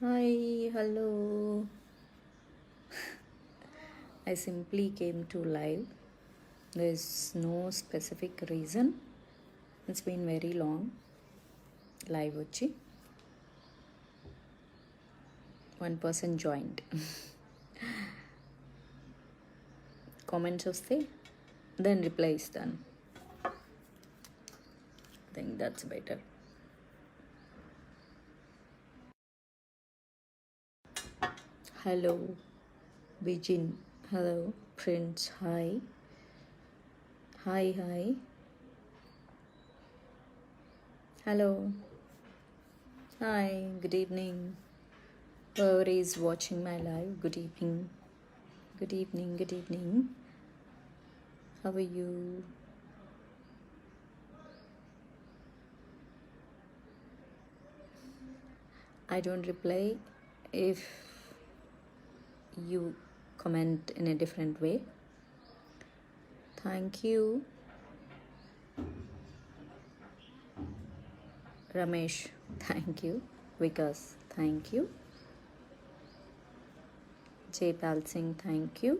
Hi, hello. I simply came to live. There's no specific reason. It's been very long. Live వచ్చి one person joined. Comments వస్తే then reply ఇస్తాను. I think that's better. Hello, Bijin. Hello, Prince. Hi. Hi. Hello. Hi, good evening. Whoever is watching my live, good evening. Good evening. How are you? I don't reply if you comment in a different way. Thank you. Ramesh, thank you. Vikas, thank you. Jaypal Singh, thank you.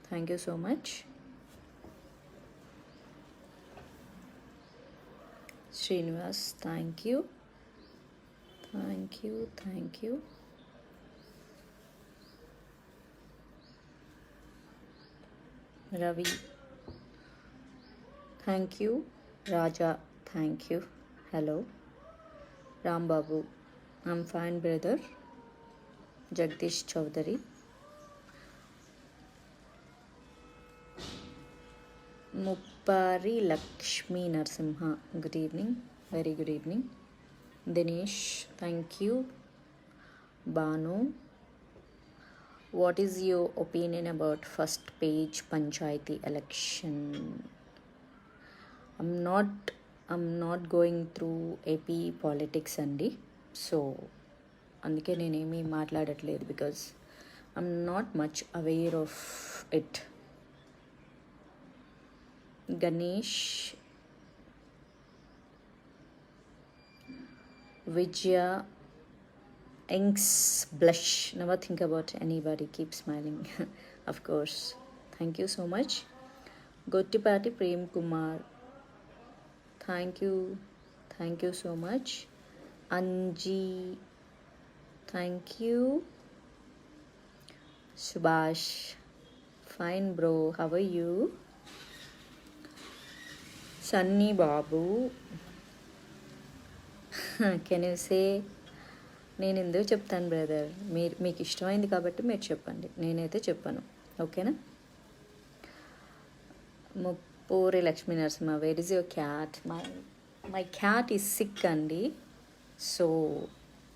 Thank you so much. Srinivas, thank you. Thank you. Ravi, thank you. Raja, thank you. Hello. Ram Babu, I'm fine, brother. Jagdish Chaudhary, Muppari Lakshmi Narsimha, good evening. Very good evening. Dinesh, thank you. Banu, what is your opinion about first page panchayati election? I'm not going through AP politics అండి, so అందుకే నేనేమీ మాట్లాడట్లేదు because I'm not much aware of it. Ganesh, Vijaya, Inks, blush, never think about anybody, keep smiling. Of course. Thank you so much. Gottipati Prem Kumar, thank you so much. Anji, thank you. Subhash, fine bro, how are you? Sunny Babu, can you say? నేను ఎందుకు చెప్తాను brother, మీకు ఇష్టమైంది కాబట్టి మీరు చెప్పండి, నేనైతే చెప్పాను. ఓకేనా? Muppuri Lakshmi Narasimha, where is your cat? My cat is sick అండి. సో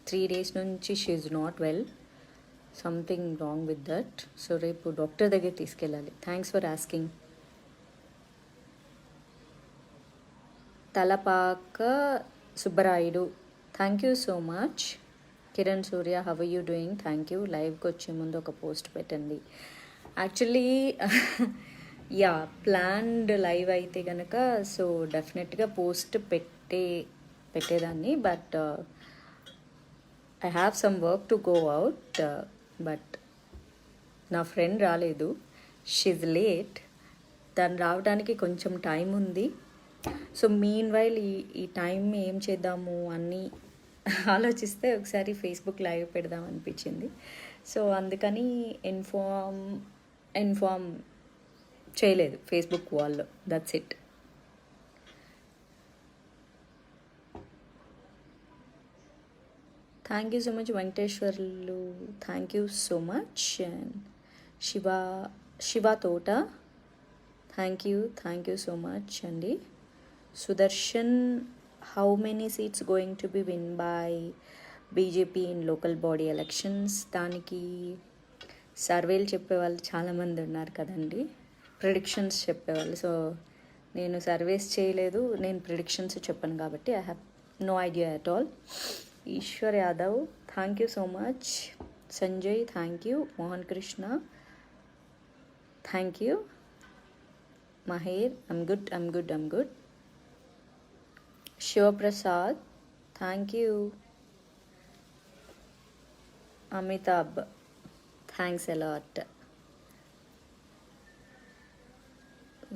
3 days నుంచి she is not well, something wrong with that. So రేపు డాక్టర్ దగ్గర తీసుకెళ్ళాలి. Thanks for asking. Talapaka Subbarayudu, thank you so much. Kiran Surya, how you doing? Thank you. లైవ్కి వచ్చే ముందు ఒక post పెట్టండి. యాక్చువల్లీ యా, ప్లాన్డ్ లైవ్ అయితే కనుక సో డెఫినెట్గా పోస్ట్ పెట్టేదాన్ని, but I have some work to go out. But నా ఫ్రెండ్ రాలేదు, షీజ్ లేట్. తను రావడానికి కొంచెం టైం ఉంది. సో మీన్ వైల్ ఈ టైం ఏం చేద్దాము అని ఆలోచిస్తే ఒకసారి ఫేస్బుక్ లైవ్ పెడదాం అనిపించింది. సో అందుకని ఇన్ఫార్మ్ చేయలేదు ఫేస్బుక్ వాల్లో. That's it. Thank you so much Venkateswarlu, thank you so much. And Shiva Thota, thank you so much అండి. Sudarshan, how many seats going to be win by BJP in local body elections? దానికి సర్వేలు చెప్పేవాళ్ళు చాలామంది ఉన్నారు కదండి, predictions చెప్పేవాళ్ళు. So నేను surveys చేయలేదు, నేను ప్రిడిక్షన్స్ చెప్పాను కాబట్టి I have no idea at all. Ishwar Yadav, thank you so much. Sanjay, thank you. Mohan Krishna, thank you. Maher, I'm good. Shivaprasad, thank you. Amitabh, thanks a lot.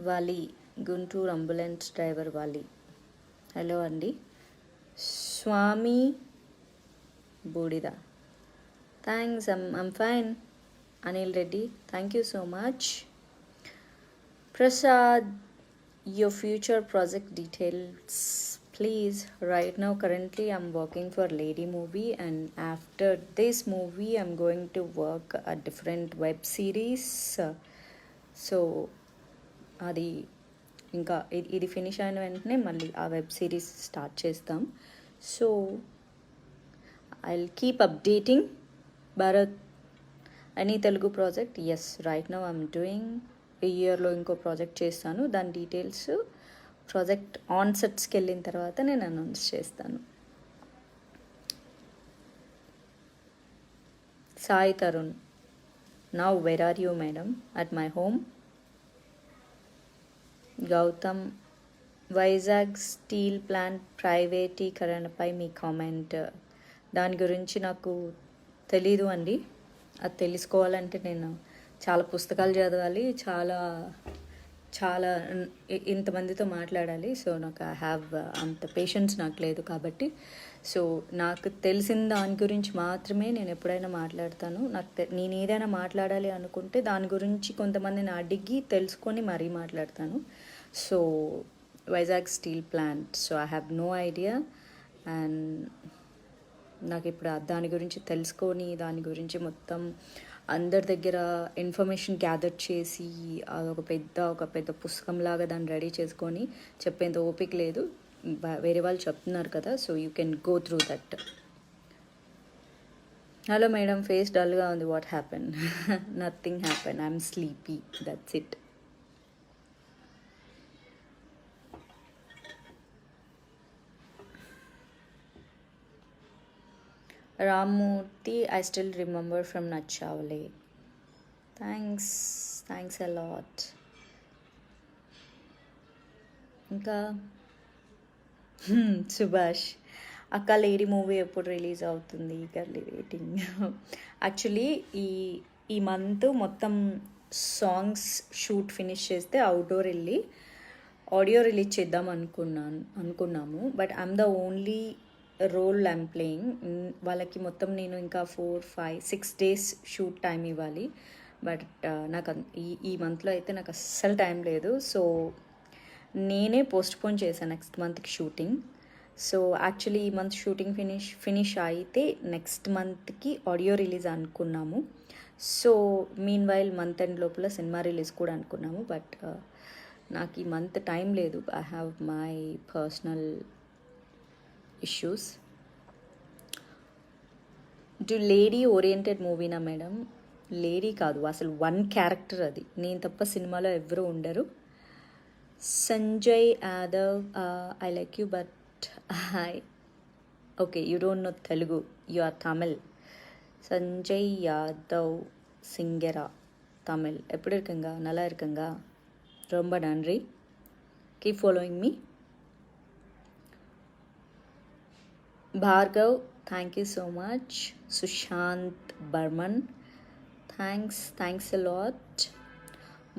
Wali, Guntur ambulance driver Wali, hello అండి. Swami Boodida, thanks, I'm fine. Anil Reddy, thank you so much. Prasad, your future project details, please. Right now, currently, I'm working for Lady movie, and after this movie, I'm going to work a different web series. So, అది ఇంకా ఇది finish అయిన వెంటనే మళ్ళీ ఆ web series start చేస్తాం. So I will keep updating. Bharat, any Telugu project? Yes, right now I'm doing. ఈ ఇయర్లో ఇంకో ప్రాజెక్ట్ చేస్తాను. దాని డీటెయిల్స్ ప్రాజెక్ట్ ఆన్ సెట్స్కి వెళ్ళిన తర్వాత నేను అనౌన్స్ చేస్తాను. Sai Tarun, now where are you madam? At my home. Gautam, Vizag steel plant ప్రైవేటీకరణపై మీ కామెంట్. దాని గురించి నాకు తెలీదు అండి. అది తెలుసుకోవాలంటే నేను చాలా పుస్తకాలు చదవాలి, చాలా చాలా ఇంతమందితో మాట్లాడాలి. సో నాకు ఐ హ్యావ్ అంత పేషెన్స్ నాకు లేదు. కాబట్టి సో నాకు తెలిసిన దాని గురించి మాత్రమే నేను ఎప్పుడైనా మాట్లాడతాను. నేను ఏదైనా మాట్లాడాలి అనుకుంటే దాని గురించి కొంతమందిని అడిగి తెలుసుకొని మరీ మాట్లాడతాను. So Vizag steel plant, so I have no idea. And నాకు ఇప్పుడు దాని గురించి తెలుసుకొని దాని గురించి మొత్తం అందరి దగ్గర ఇన్ఫర్మేషన్ గ్యాదర్ చేసి ఒక పెద్ద పుస్తకంలాగా దాన్ని రెడీ చేసుకొని చెప్పేంత ఓపిక లేదు. వేరే వాళ్ళు చెప్తున్నారు కదా, so you can go through that. Hello madam, face డల్గా ఉంది, what happen? Nothing happen, I'm sleepy, that's it. Ramurthy, I still remember from Nachavale. Thanks a lot. ఇంకా సుభాష్, అక్క లేడీ మూవీ ఎప్పుడు రిలీజ్ అవుతుంది? Girly waiting. యాక్చువల్లీ ఈ month మొత్తం songs shoot finish చేస్తే outdoor వెళ్ళి ఆడియో రిలీజ్ చేద్దాం అనుకున్నాము. But I'm the only role I'm playing. వాళ్ళకి మొత్తం నేను ఇంకా 4-5-6 days షూట్ టైం ఇవ్వాలి. బట్ నాకు ఈ మంత్లో అయితే నాకు అస్సలు టైం లేదు. సో నేనే పోస్ట్పోన్ చేశాను నెక్స్ట్ మంత్కి షూటింగ్. సో యాక్చువల్లీ ఈ మంత్ షూటింగ్ ఫినిష్ అయితే నెక్స్ట్ మంత్కి ఆడియో రిలీజ్ అనుకున్నాము. So meanwhile month end లోపల సినిమా రిలీజ్ కూడా అనుకున్నాము. బట్ నాకు ఈ మంత్ టైం లేదు. I have my personal issues. Do lady oriented మూవీనా మేడం? లేడీ కాదు, అసలు వన్ క్యారెక్టర్ అది. నేను తప్ప సినిమాలో ఎవరు ఉండరు. Sanjay Yadav, I like you but okay you don't know Telugu, you are Tamil. Sanjay Yadav సింగరా, தமிழ். எப்படி இருக்குங்க? நல்லா இருக்குங்க, ரொம்ப நன்றி. Keep following me. Bhargav, thank you so much. Sushant Burman, thanks a lot.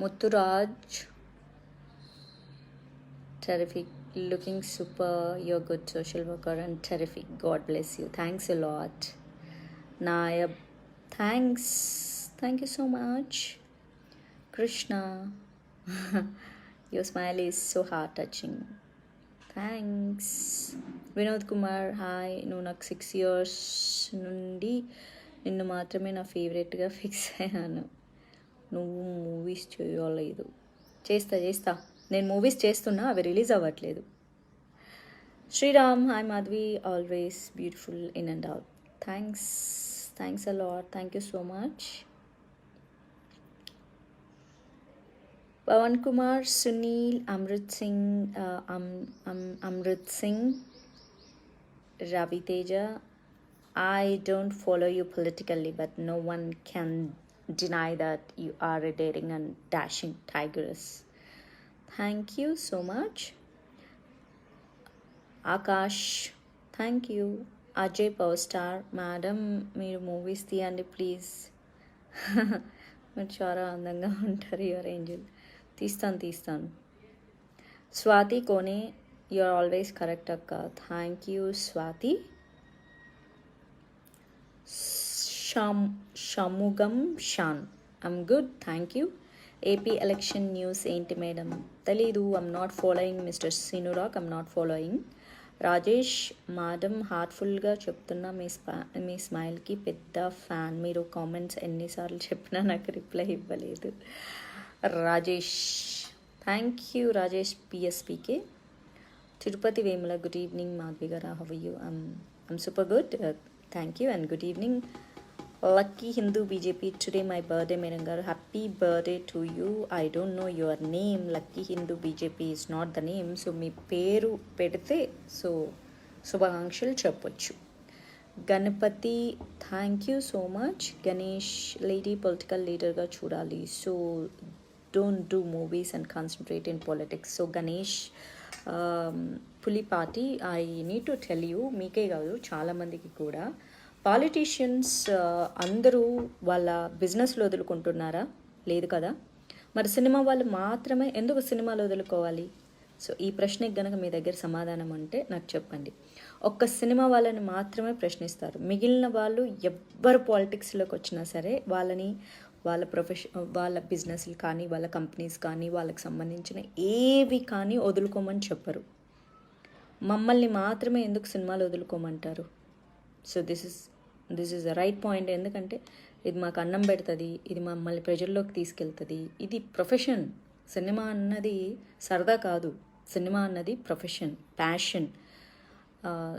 Mutturaj, terrific, looking super, you're good social worker and terrific, God bless you, thanks a lot. Nayab, thank you so much. Krishna, your smile is so heart touching, thanks. Vinod Kumar, hi. నువ్వు నాకు 6 years నుండి నిన్ను మాత్రమే నా ఫేవరెట్గా fix అయ్యాను. నువ్వు movies చేయలేదు. చేస్తా నేను మూవీస్ చేస్తున్నా, అవి రిలీజ్ అవ్వట్లేదు. Sriram, hi Madhavi, always beautiful in and out. Thanks a lot, thank you so much. Pawan Kumar, Sunil, Amrit Singh, Ravi Teja. I don't follow you politically, but no one can deny that you are a daring and dashing tigress. Thank you so much. Akash, thank you. Ajay power star madam మీరు movies తీయండి please. మీరు చాలా అందంగా ఉంటారు, your angel. తీస్తాను. Swathi Kone you are always correct అక్క. Thank you Swathi. Shanmugam Shan I'm good thank you. AP election news ఏంటి madam? తెలీదు. ఐమ్ నాట్ ఫాలోయింగ్ మిస్టర్ సినురాక్, I'm not following. Rajesh madam హార్ట్ఫుల్గా చెప్తున్నా, మీ స్మైల్కి పెద్ద ఫ్యాన్. మీరు కామెంట్స్ ఎన్నిసార్లు చెప్పినా నాకు రిప్లై ఇవ్వలేదు. Rajesh thank you. Rajesh PSPK. Tirupati Vemula good evening. Madhavi garu how are you? I'm super good thank you and good evening. Lucky Hindu BJP today my birthday madam garu. Happy birthday to you. I don't know your name. Lucky Hindu BJP is not the name. So మీ పేరు పెడితే so శుభాకాంక్షలు చెప్పొచ్చు. Ganapati thank you so much. Ganesh lady political లీడర్గా చూడాలి, so don't do movies and concentrate in politics. So Ganesh Pulipati, I need to tell you, మీకే కాదు చాలామందికి కూడా, పాలిటీషియన్స్ అందరూ వాళ్ళ బిజినెస్లు వదులుకుంటున్నారా? లేదు కదా. మరి సినిమా వాళ్ళు మాత్రమే ఎందుకు సినిమాలు వదులుకోవాలి? సో ఈ ప్రశ్నకి కనుక మీ దగ్గర సమాధానం అంటే నాకు చెప్పండి. ఒక్క సినిమా వాళ్ళని మాత్రమే ప్రశ్నిస్తారు. మిగిలిన వాళ్ళు ఎవ్వరు పాలిటిక్స్లోకి వచ్చినా సరే వాళ్ళని వాళ్ళ బిజినెస్లు కానీ, వాళ్ళ కంపెనీస్ కానీ, వాళ్ళకి సంబంధించిన ఏవి కానీ వదులుకోమని చెప్పరు. మమ్మల్ని మాత్రమే ఎందుకు సినిమాలు వదులుకోమంటారు? So this is the right point. ఎందుకంటే ఇది మాకు అన్నం పెడుతుంది, ఇది మమ్మల్ని ప్రజల్లోకి తీసుకెళ్తుంది. ఇది ప్రొఫెషన్. సినిమా అన్నది సరదా కాదు, సినిమా అన్నది ప్రొఫెషన్, ప్యాషన్.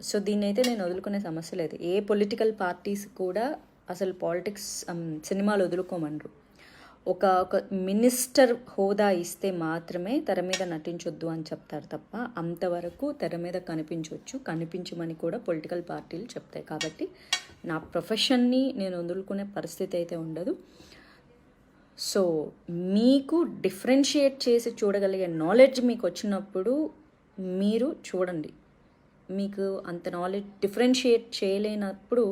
సో దీన్ని అయితే నేను వదులుకునే సమస్య లేదు. ఏ పొలిటికల్ పార్టీస్ కూడా అసలు పాలిటిక్స్ సినిమాలు వదులుకోమనరు. ఒక మినిస్టర్ హోదా ఇస్తే మాత్రమే తెర మీద నటించొద్దు అని చెప్తారు తప్ప, అంతవరకు తెర మీద కనిపించమని కూడా పొలిటికల్ పార్టీలు చెప్తాయి. కాబట్టి నా ప్రొఫెషన్ని నేను వదులుకునే పరిస్థితి అయితే ఉండదు. సో మీకు డిఫరెన్షియేట్ చేసి చూడగలిగే నాలెడ్జ్ మీకు వచ్చినప్పుడు మీరు చూడండి. మీకు అంత నాలెడ్జ్ డిఫరెన్షియేట్ చేయలేనప్పుడు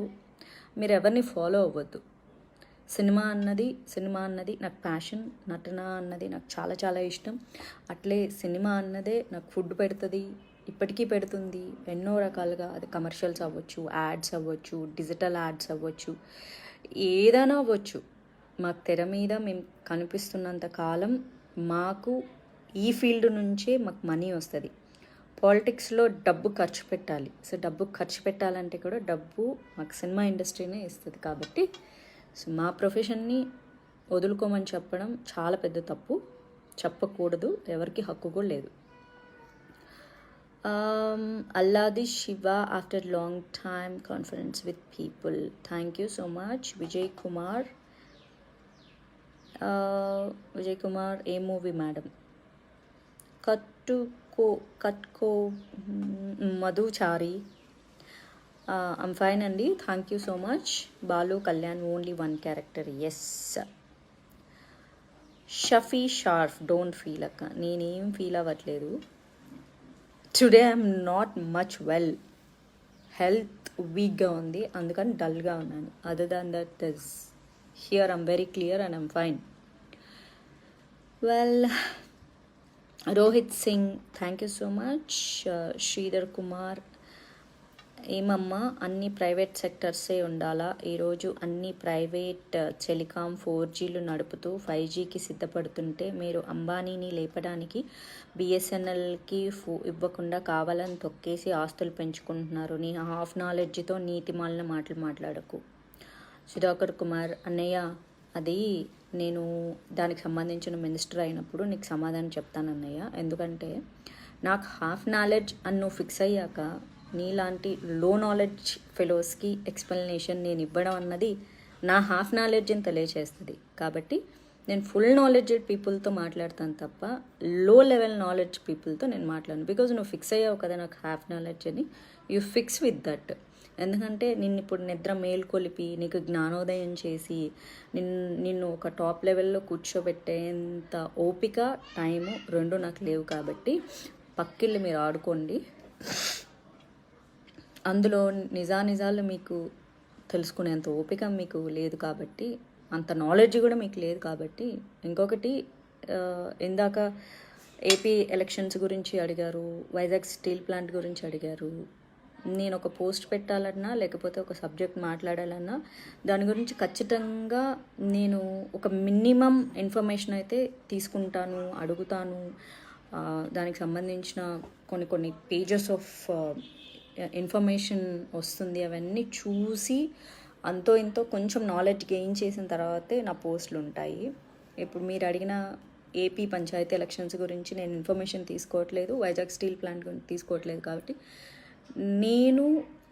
మీరు ఎవరిని ఫాలో అవ్వద్దు. సినిమా అన్నది నాకు ప్యాషన్. నటన అన్నది నాకు చాలా చాలా ఇష్టం. అట్లే సినిమా అన్నదే నాకు ఫుడ్ పెడుతుంది, ఇప్పటికీ పెడుతుంది ఎన్నో రకాలుగా. అది కమర్షియల్స్ అవ్వచ్చు, యాడ్స్ అవ్వచ్చు, డిజిటల్ యాడ్స్ అవ్వచ్చు, ఏదైనా అవ్వచ్చు. మాకు తెర మీద మేము కనిపిస్తున్నంత కాలం మాకు ఈ ఫీల్డ్ నుంచే మాకు మనీ వస్తుంది. పాలిటిక్స్లో డబ్బు ఖర్చు పెట్టాలి. సో డబ్బు ఖర్చు పెట్టాలంటే కూడా డబ్బు మాకు సినిమా ఇండస్ట్రీనే ఇస్తుంది. కాబట్టి సో మా ప్రొఫెషన్ని వదులుకోమని చెప్పడం చాలా పెద్ద తప్పు. చెప్పకూడదు, ఎవరికి హక్కు కూడా లేదు. Alladi Shiva after long time conference with people. Thank you so much. Vijay Kumar ఏ మూవీ మేడం? కట్కో మధుచారి. ఐమ్ ఫైన్ అండి, thank you so much. Balu Kalyan only one character. Yes. Shafi షార్ఫ్ డోంట్ ఫీల్ అక్క. నేనేం ఫీల్ అవ్వట్లేదు. Today I'm not much well. Health వీక్గా ఉంది, అందుకని డల్గా ఉన్నాను. Other than that is here I'm very clear and I'm fine. Well, Rohit Singh thank you so much. Sridhar Kumar ఏమమ్మా అన్ని ప్రైవేట్ సెక్టర్సే ఉండాలా? ఈరోజు అన్ని ప్రైవేట్ టెలికాం 4Gలు నడుపుతూ 5Gకి సిద్ధపడుతుంటే మీరు అంబానీని లేపడానికి బిఎస్ఎన్ఎల్కి ఇవ్వకుండా కావాలని తొక్కేసి ఆస్తులు పెంచుకుంటున్నారు. నీ హాఫ్ నాలెడ్జ్తో నీతి మాలిన మాటలు మాట్లాడకు. సుధాకర్ కుమార్ అన్నయ్య, అది నేను దానికి సంబంధించిన మినిస్టర్ అయినప్పుడు నీకు సమాధానం చెప్తాను అన్నయ్య. ఎందుకంటే నాకు హాఫ్ నాలెడ్జ్ అని నువ్వు ఫిక్స్ అయ్యాక నీలాంటి లో నాలెడ్జ్ ఫెలోస్కి ఎక్స్ప్లెనేషన్ నేను ఇవ్వడం అన్నది నా హాఫ్ నాలెడ్జ్ని తెలియచేస్తుంది. కాబట్టి నేను ఫుల్ నాలెడ్జ్ పీపుల్తో మాట్లాడతాను తప్ప లో లెవెల్ నాలెడ్జ్ పీపుల్తో నేను మాట్లాడను. బికాజ్ నువ్వు ఫిక్స్ అయ్యావు కదా నాకు హాఫ్ నాలెడ్జ్ అని, యూ ఫిక్స్ విత్ దట్. ఎందుకంటే నిన్ను ఇప్పుడు నిద్ర మేల్కొలిపి నీకు జ్ఞానోదయం చేసి నిన్ను ఒక టాప్ లెవెల్లో కూర్చోబెట్టేంత ఓపిక, టైము రెండు నాకు లేవు. కాబట్టి పక్కిళ్ళు మీరు ఆడుకోండి. అందులో నిజాలు మీకు తెలుసుకునేంత ఓపిక మీకు లేదు కాబట్టి, అంత నాలెడ్జ్ కూడా మీకు లేదు కాబట్టి. ఇంకొకటి, ఇందాక ఏపీ ఎలక్షన్స్ గురించి అడిగారు, వైజాగ్ స్టీల్ ప్లాంట్ గురించి అడిగారు. నేను ఒక పోస్ట్ పెట్టాలన్నా లేకపోతే ఒక సబ్జెక్ట్ మాట్లాడాలన్నా దాని గురించి ఖచ్చితంగా నేను ఒక మినిమం ఇన్ఫర్మేషన్ అయితే తీసుకుంటాను, అడుగుతాను. దానికి సంబంధించిన కొన్ని పేజెస్ ఆఫ్ ఇన్ఫర్మేషన్ వస్తుంది. అవన్నీ చూసి అంతో ఇంతో కొంచెం నాలెడ్జ్ గెయిన్ చేసిన తర్వాతే నా పోస్టులు ఉంటాయి. ఇప్పుడు మీరు అడిగిన ఏపీ పంచాయతీ ఎలక్షన్స్ గురించి నేను ఇన్ఫర్మేషన్ తీసుకోవట్లేదు, వైజాగ్ స్టీల్ ప్లాంట్ గురించి తీసుకోవట్లేదు. కాబట్టి నేను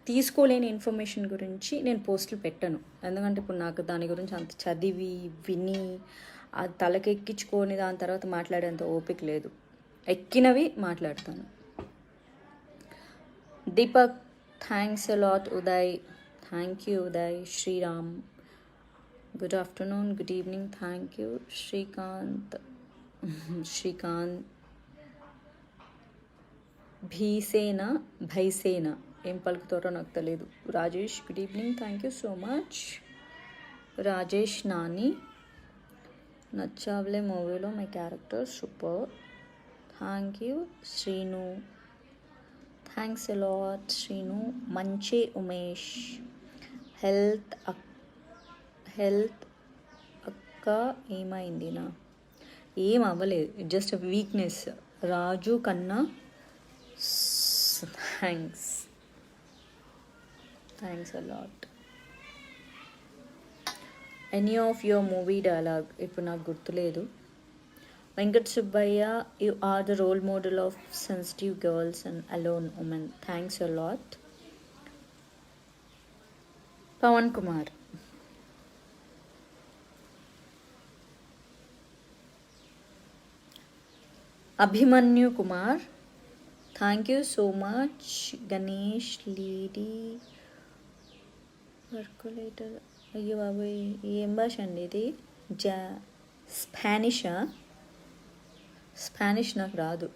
తీసుకోలేని ఇన్ఫర్మేషన్ గురించి నేను పోస్టులు పెట్టను. ఎందుకంటే ఇప్పుడు నాకు దాని గురించి అంత చదివి విని అది తలకెక్కించుకొని దాని తర్వాత మాట్లాడేంత ఓపిక లేదు. ఎక్కినవి మాట్లాడతాను. Deepak, thanks a lot. Uday, thank you Uday. Sriram, good afternoon, good evening, thank you. Srikanth భైసేన ఏం పలుకుతారో నాకు తెలియదు. Rajesh, good evening, thank you so much. Rajesh Nani, Nachavule మూవీలో my character super, thank you. Srinu, thanks a lot Srinu. మంచి ఉమేష్, హెల్త్ అక్క ఏమైందినా? ఏం అవ్వలేదు, just weakness. Raju Kanna, thanks a lot. Any of your movie dialogue ఇప్పుడు నాకు గుర్తులేదు. Venkat Subbaiah, you are the role model of sensitive girls and alone women, thanks a lot. Pawan Kumar, Abhimanyu Kumar, thank you so much. Ganesh lady వర్కులేటర్, అయ్యో బాబోయ్ ఏం భాష అండి ఇది? స్పానిష్ నాకు రాదు.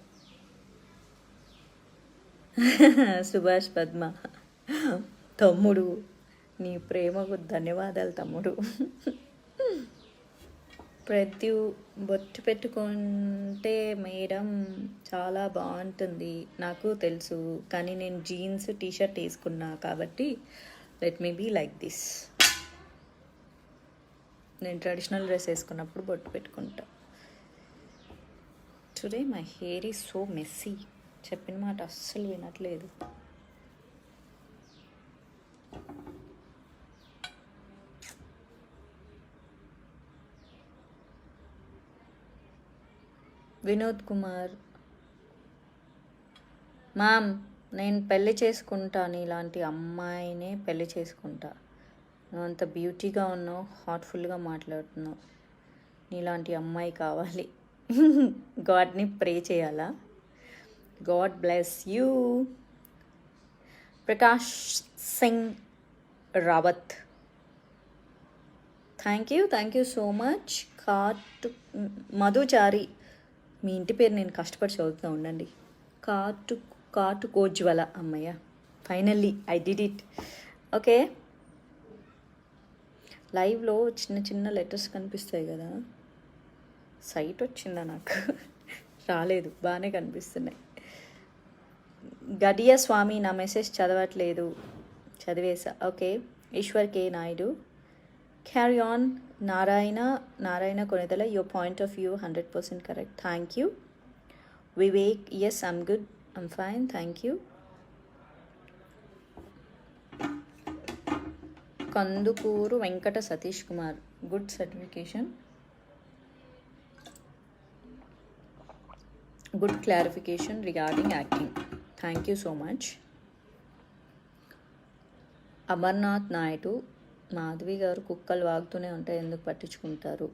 సుభాష్ పద్మ, తమ్ముడు నీ ప్రేమకు ధన్యవాదాలు తమ్ముడు. బొట్టు పెట్టుకుంటే మేడం చాలా బాగుంటుంది నాకు తెలుసు, కానీ నేను జీన్స్ టీషర్ట్ వేసుకున్నా కాబట్టి let me be like this. నేను ట్రెడిషనల్ డ్రెస్ వేసుకున్నప్పుడు బొట్టు పెట్టుకుంటా. Today my hair is so messy. చెప్పిన మాట అస్సలు వినట్లేదు. వినోద్ కుమార్, మ్యామ్ నేను పెళ్ళి చేసుకుంటాను, ఇలాంటి అమ్మాయినే పెళ్ళి చేసుకుంటా. నువ్వు అంత బ్యూటీగా ఉన్నావు, హార్ట్ఫుల్గా మాట్లాడుతున్నావు, నీలాంటి అమ్మాయి కావాలి. గాడ్ని ప్రే చేయాలా? God bless you. Prakash Singh Rawat, thank you so much. Madhuchari, మీ ఇంటి పేరు నేను కష్టపడి చదువుతూ ఉండండి. కాటు కోజ్వల, అమ్మయ్య finally I did it. Okay, లైవ్లో చిన్న లెటర్స్ కనిపిస్తాయి కదా, సైట్ వచ్చిందా నాకు? రాలేదు, బాగానే కనిపిస్తున్నాయి. గడియ స్వామి, నా మెసేజ్ చదవట్లేదు, చదివేసా. Okay. Eswar K Naidu, carry on. Narayana Konidela, your point of view 100% correct, thank you. Vivek, yes I'm good, I'm fine, thank you. Kandukuru Venkata Satish Kumar, good certification, good clarification regarding acting, thank you so much. Amarnath Naidu, Madhavi garu కుక్కలు వాగుతూనే ఉంటాయి, ఎందుకు పట్టించుకుంటారు?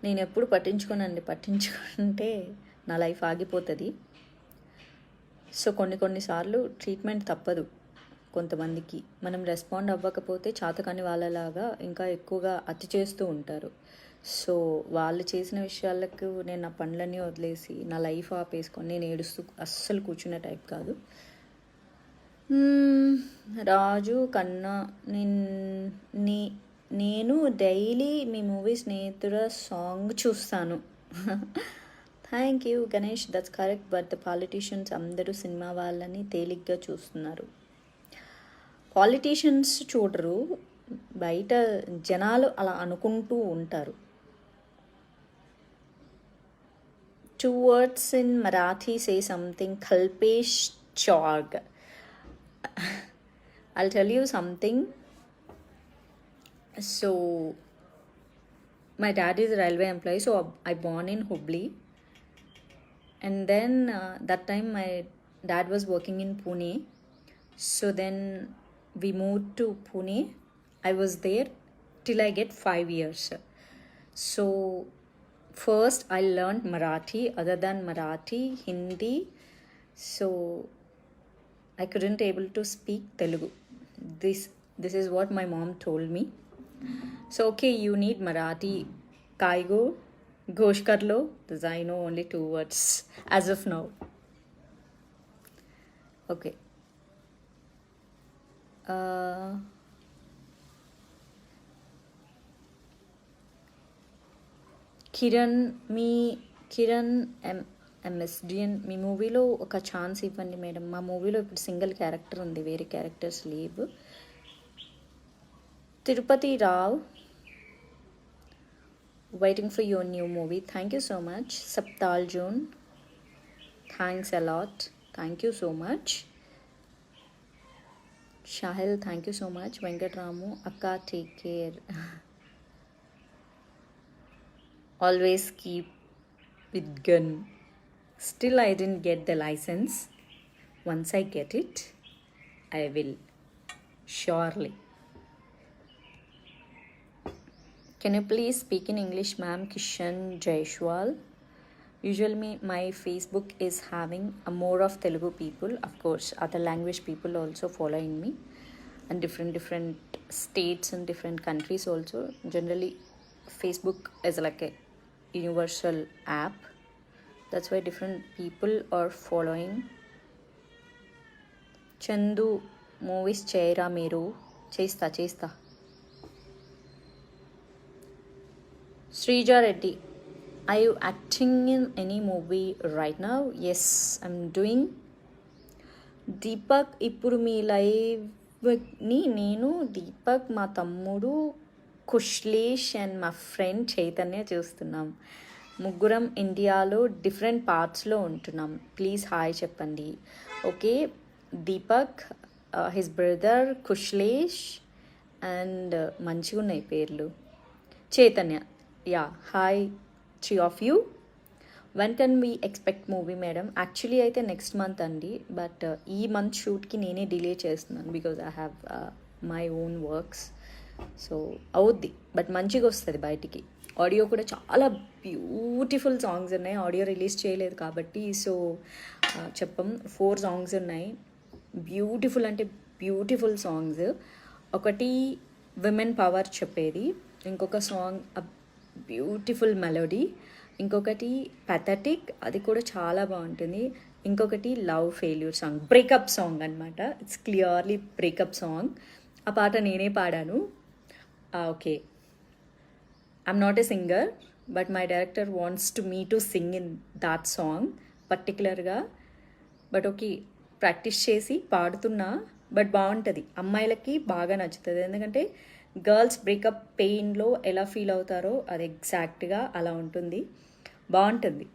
నేను ఎప్పుడు పట్టించుకోనండి, పట్టించుకుంటే నా లైఫ్ ఆగిపోతుంది. సో కొన్నిసార్లు ట్రీట్మెంట్ తప్పదు. కొంతమందికి మనం రెస్పాండ్ అవ్వకపోతే చాతకాని వాళ్ళలాగా ఇంకా ఎక్కువగా అతి చేస్తూ ఉంటారు. సో వాళ్ళు చేసిన విషయాలకు నేను నా పనులన్నీ వదిలేసి నా లైఫ్ ఆపేసుకొని నేను ఏడుస్తూ అస్సలు కూర్చునే టైప్ కాదు. రాజు కన్నా నేను డైలీ మీ మూవీ స్నేహితుడ సాంగ్ చూస్తాను. Thank you Ganesh, that's correct. But the politicians అందరూ సినిమా వాళ్ళని తేలిగ్గా చూస్తున్నారు. పాలిటీషియన్స్ చూడరు, బయట జనాలు అలా అనుకుంటూ ఉంటారు. 2 words in Marathi say something. Kalpesh Chorg. I'll tell you something. So, my dad is a railway employee, so I born in Hubli. And then that time my dad was working in Pune. So then we moved to Pune. I was there till I get 5 years. So first I learned Marathi. Other than Marathi, Hindi, so I couldn't able to speak Telugu. This is what my mom told me. So okay, you need Marathi. Kaigo, Gosh Karlo. This I know only 2 words as of now. Okay. Kiran ఎంఎస్డిఎన్ మీ మూవీలో ఒక chance ఇవ్వండి madam. మా మూవీలో ఇప్పుడు single character ఉంది, వేరే characters లేవు. Tirupati Rao, waiting for your new movie. Thank you so much. Saptal June, thanks a lot. Thank you so much. Shahil, thank you so much. Venkat Ramu, Akka, take care. Always keep with gun. Still I didn't get the license. Once I get it, I will surely. Can you please speak in English, ma'am? Kishan Jaishwal. Usually my Facebook is having a more of Telugu people. Of course, other language people also following me, and different states and different countries also. Generally, Facebook is like a universal app. That's why different people are following. Chandu movies cheyra meeru. Chesta. Srija Reddy, are you acting in any movie right now? Yes, I'm doing. Deepak, ఇప్పుడు మీ లైవ్ని నేను, దీపక్, మా తమ్ముడు Kushlesh and మా friend Chaitanya చూస్తున్నాం. ముగ్గురం ఇండియాలో different పార్ట్స్లో ఉంటున్నాం. ప్లీజ్ హాయ్ చెప్పండి. Okay, Deepak, his brother Kushlesh and మంచిగా ఉన్నాయి పేర్లు, Chaitanya. Yeah, hi 3 of you. When can we expect movie madam? Actually అయితే నెక్స్ట్ మంత్ అండి, బట్ ఈ మంత్ షూట్కి నేనే డిలే చేస్తున్నాను because I have my own works. So అవుద్ది, బట్ మంచిగా వస్తుంది బయటికి. ఆడియో కూడా చాలా బ్యూటిఫుల్ సాంగ్స్ ఉన్నాయి. ఆడియో రిలీజ్ చేయలేదు కాబట్టి సో చెప్పం. 4 songs ఉన్నాయి, బ్యూటిఫుల్ అంటే బ్యూటిఫుల్ సాంగ్స్. ఒకటి విమెన్ పవర్ చెప్పేది, ఇంకొక సాంగ్ బ్యూటిఫుల్ మెలోడీ, ఇంకొకటి పెథటిక్, అది కూడా చాలా బాగుంటుంది. ఇంకొకటి love failure song, breakup song అనమాట. It's clearly breakup song. ఆ పాట నేనే పాడాను. Okay, I'm not a singer, but my director wants me to sing in that song పర్టికులర్గా. బట్ ఓకే, ప్రాక్టీస్ చేసి పాడుతున్నా, బట్ బాగుంటుంది. అమ్మాయిలకి బాగా నచ్చుతుంది, ఎందుకంటే గర్ల్స్ బ్రేకప్ పెయిన్లో ఎలా ఫీల్ అవుతారో అది ఎగ్జాక్ట్గా అలా ఉంటుంది. బాగుంటుంది,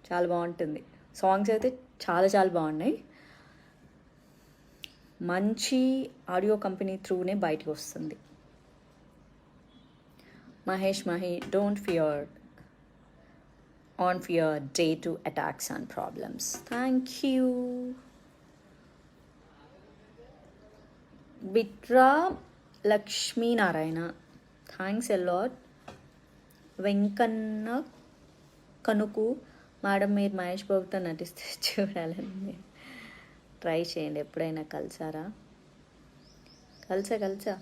చాలా బాగుంటుంది. సాంగ్స్ అయితే చాలా బాగున్నాయి. మంచి ఆడియో కంపెనీ త్రూనే బయటకు వస్తుంది. Mahesh don't fear day to attacks and problems. Thank you. Bitra Lakshmi Narayana, thanks a lot. Venkanna కనుకు, మేడం మీరు మహేష్ బాబుతో నటిస్తే చూడాలని ట్రై చేయండి. ఎప్పుడైనా కలిసారా? కలిసా.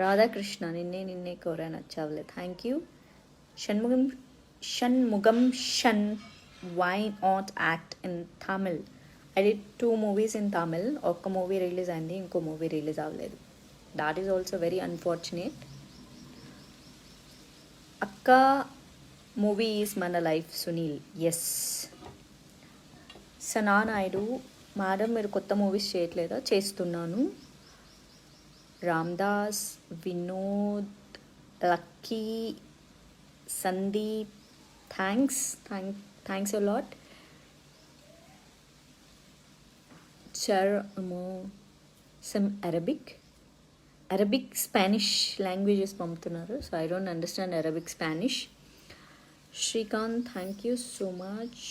రాధాకృష్ణ, నిన్నే కోరా, Nachavule. Thank you. Shanmugam, why not act in Tamil? I did 2 movies in Tamil. ఒక్క మూవీ రిలీజ్ అయింది, ఇంకో మూవీ రిలీజ్ అవ్వలేదు. That is also very unfortunate. అక్క మూవీ ఈజ్ మన life Sunil. Yes. Sana Naidu madam మీరు కొత్త మూవీస్ చేయట్లేదా? చేస్తున్నాను. Ramdas, Vinod, lucky, Sandeep, thanks a lot. Some Arabic Spanish languages పంపుతున్నారు. So I don't understand Arabic Spanish. Srikanth thank you so much.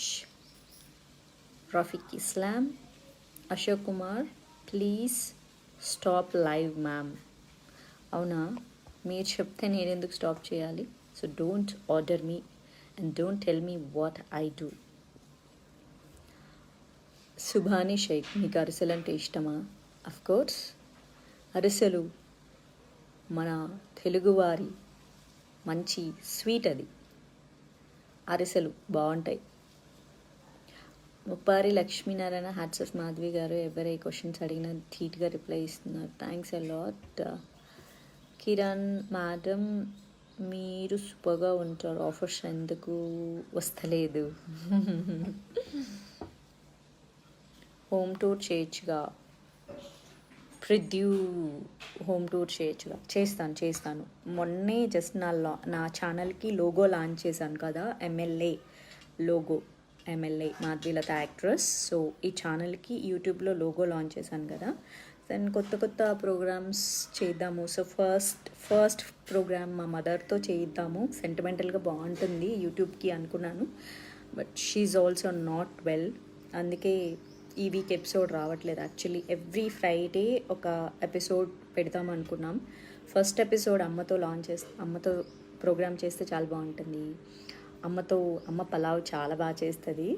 Rafiq Islam, Ashok Kumar please stop live ma'am. అవునా, మీరు చెప్తే నేను ఎందుకు స్టాప్ చేయాలి? So don't order me and don't tell me what I do. Subhani Shaik, మీకు అరిసెలు అంటే ఇష్టమా? అఫ్కోర్స్, అరిసెలు మన తెలుగువారి మంచి స్వీట్. అది అరిసెలు బాగుంటాయి. ముప్పారి లక్ష్మీనారాయణ, హ్యాట్స్ ఆఫ్ మాధవి గారు. ఎవరే క్వశ్చన్స్ అడిగినా ధీట్గా రిప్లై ఇస్తున్నారు. Thanks a lot. Kiran madam మీరు సూపర్గా ఉంటారు, ఆఫర్స్ ఎందుకు వస్తలేదు? హోమ్ టూర్ చేయొచ్చుగా పృథ్వీ, హోమ్ టూర్ చేయొచ్చుగా. చేస్తాను. మొన్నే జస్ట్ నా ఛానల్కి లోగో లాంచ్ చేశాను కదా, MLA logo, MLA Madhavilatha actress. So ఈ ఛానల్కి యూట్యూబ్లో లోగో లాంచ్ చేశాను కదా. దెన్ కొత్త ప్రోగ్రామ్స్ చేద్దాము. సో ఫస్ట్ ప్రోగ్రామ్ మా మదర్తో చేద్దాము, సెంటిమెంటల్గా బాగుంటుంది యూట్యూబ్కి అనుకున్నాను. But she's also not well, అందుకే ఈ వీక్ ఎపిసోడ్ రావట్లేదు. యాక్చువల్లీ ఎవ్రీ ఫ్రైడే ఒక ఎపిసోడ్ పెడదాం అనుకున్నాం. ఫస్ట్ ఎపిసోడ్ అమ్మతో ప్రోగ్రామ్ చేస్తే చాలా బాగుంటుంది. అమ్మ పలావ్ చాలా బాగా చేస్తుంది.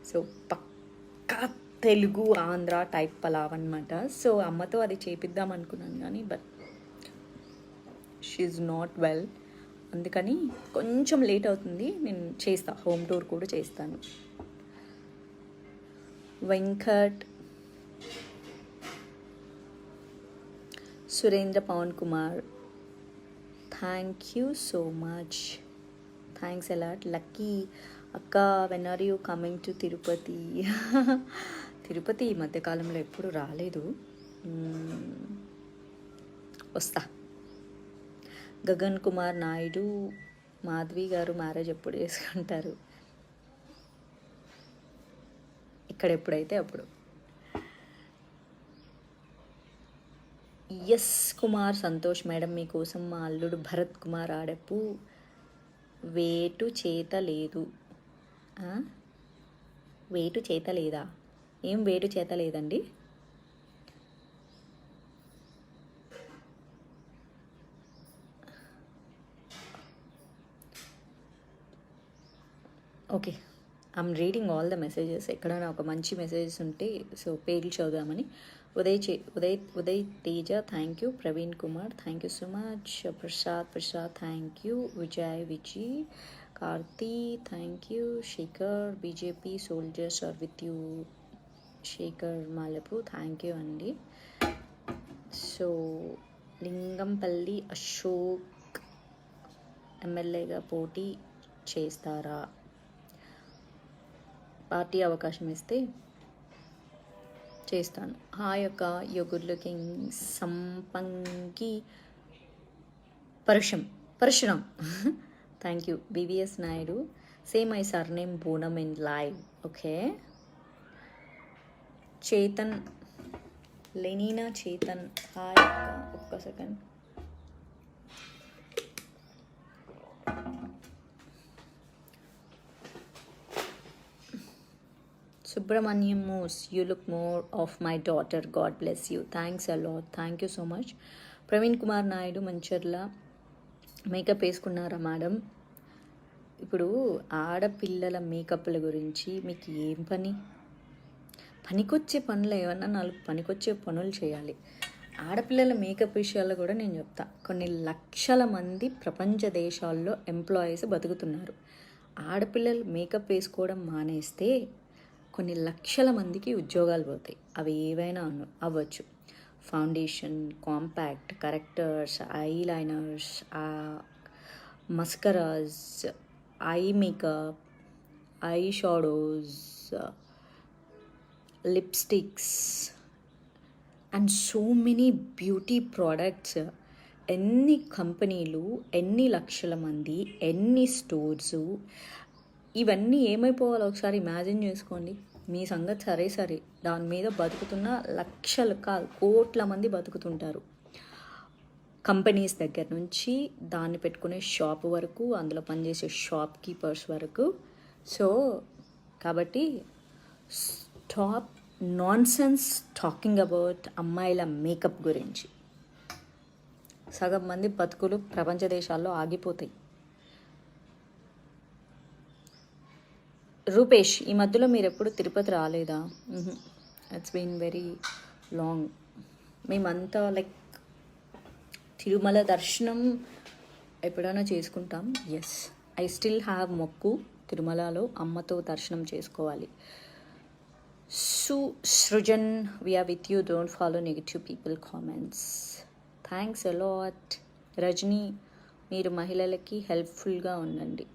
సో పక్కా తెలుగు ఆంధ్ర టైప్ పలావ్ అనమాట. సో అమ్మతో అది చేపిద్దాం అనుకున్నాను కానీ బట్ షీఈ్ నాట్ వెల్, అందుకని కొంచెం లేట్ అవుతుంది. నేను హోమ్ టూర్ కూడా చేస్తాను. Venkat, Surendra, Pawan Kumar thank you so much. Thanks a lot. Lucky అక్క, when are you coming to Tirupati? Tirupati ఈ మధ్యకాలంలో ఎప్పుడు రాలేదు, వస్తా. గగన్ కుమార్ నాయుడు, మాధవి గారు మ్యారేజ్ ఎప్పుడు చేసుకుంటారు? ఇక్కడ ఎప్పుడైతే అప్పుడు. ఎస్ కుమార్ సంతోష్ మేడం మీకోసం మా అల్లుడు భరత్ కుమార్ ఆడపు వేటు చేత లేదు. వేటు చేత లేదా? ఏం వేటు చేత లేదండి? Okay, I'm reading all the messages. ఎక్కడైనా ఒక మంచి మెసేజెస్ ఉంటే సో పేర్లు చదువుదామని. Uday Teja thank you. Praveen Kumar thank you so much. Prasad thank you. Vijay Karthi thank you. Shekhar, BJP soldiers are with you. Shekhar Malapu thank you అండి. సో లింగంపల్లి అశోక్ ఎమ్మెల్యేగా పోటీ చేస్తారా? పార్టీ అవకాశం ఇస్తే చేస్తాను. హాయ్ అక్క, you good looking. Sampangi Parashuram thank you. BVS Naidu, say my surname Bonam in live. Okay. Chetan, Lenina Chetan hi అక్క. ఒక్క second. Subramaniam Moose, you look more of my daughter. God bless you. Thanks a lot. Thank you so much. Praveen Kumar Naidu Mancharla, makeup వేసుకున్నారా madam? ఇప్పుడు ఆడపిల్లల మేకప్ల గురించి మీకు ఏం పనికొచ్చే పనులు ఏమన్నా 4 పనికొచ్చే పనులు చేయాలి. ఆడపిల్లల మేకప్ విషయాల్లో కూడా నేను చెప్తా. కొన్ని లక్షల మంది ప్రపంచ దేశాల్లో ఎంప్లాయీస్ బతుకుతున్నారు. ఆడపిల్లలు మేకప్ వేసుకోవడం మానేస్తే కొన్ని లక్షల మందికి ఉద్యోగాలు పోతాయి. అవి ఏవైనా అవ్వచ్చు. Foundation, compact, correctors, eye liners, mascaras, eye makeup, eye shadows, lipsticks and so many beauty products. ఎన్ని కంపెనీలు, ఎన్ని లక్షల మంది, ఎన్ని స్టోర్సు, ఇవన్నీ ఏమైపోవాలో ఒకసారి ఇమాజిన్ చేసుకోండి. మీ సంగతి సరే దాని మీద బతుకుతున్న లక్షలు కాదు కోట్ల మంది బతుకుతుంటారు. కంపెనీస్ దగ్గర నుంచి దాన్ని పెట్టుకునే షాప్ వరకు, అందులో పనిచేసే షాప్ కీపర్స్ వరకు. సో కాబట్టి స్టాప్ నాన్సెన్స్ టాకింగ్ అబౌట్ అమ్మాయిల మేకప్ గురించి. సగం మంది బతుకులు ప్రపంచ దేశాల్లో ఆగిపోతాయి. రూపేష్, ఈ మధ్యలో మీరు ఎప్పుడు తిరుపతి రాలేదా? It's been very long. మేమంతా లైక్ తిరుమల దర్శనం ఎప్పుడైనా చేసుకుంటాం. ఎస్, ఐ స్టిల్ హ్యావ్ మొక్కు తిరుమలలో అమ్మతో దర్శనం చేసుకోవాలి. Srujan, we are with you, don't follow negative people comments. Thanks a lot. Rajani, మీరు మహిళలకి హెల్ప్ఫుల్గా ఉండండి.